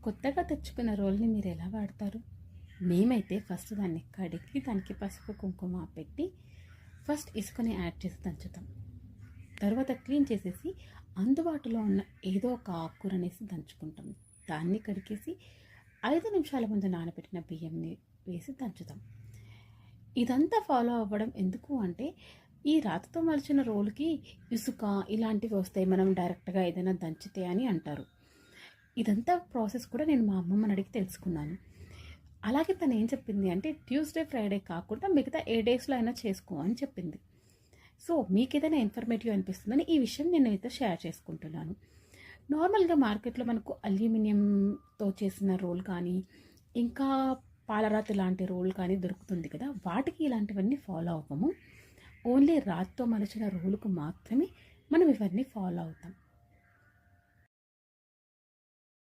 కొత్తగా తెచ్చుకున్న రోల్ని మీరు ఎలా వాడతారు? మేమైతే ఫస్ట్ దాన్ని కడిగి దానికి పసుపు కుంకుమ పెట్టి ఫస్ట్ ఇసుకని యాడ్ చేసి దంచుతాం. తర్వాత క్లీన్ చేసేసి అందుబాటులో ఉన్న ఏదో ఒక ఆకుకూరనేసి దంచుకుంటాం. దాన్ని కడిగేసి 5 నిమిషాల ముందు నానబెట్టిన బియ్యంని వేసి దంచుతాం. ఇదంతా ఫాలో అవ్వడం ఎందుకు అంటే, ఈ రాతితో మలిచిన రోలుకి ఇసుక ఇలాంటివి వస్తాయి, మనం డైరెక్ట్గా ఏదైనా దంచితే అని అంటారు. ఇదంతా ప్రాసెస్ కూడా నేను మా అమ్మమ్మని అడిగి తెలుసుకున్నాను. అలాగే తను ఏం చెప్పింది అంటే, ట్యూస్డే ఫ్రైడే కాకుండా మిగతా ఏ డేస్లో అయినా చేసుకో అని చెప్పింది. సో మీకు ఏదైనా ఇన్ఫర్మేటివ్ అనిపిస్తుందని ఈ విషయం నేను మీతో షేర్ చేసుకుంటున్నాను. నార్మల్గా మార్కెట్లో మనకు అల్యూమినియంతో చేసిన రోల్ కానీ, ఇంకా పాలరాతి లాంటి రోల్ కానీ దొరుకుతుంది కదా, వాటికి ఇలాంటివన్నీ ఫాలో అవ్వము. ఓన్లీ రాతితో మలిచిన రోలుకు మాత్రమే మనం ఇవన్నీ ఫాలో అవుతాం.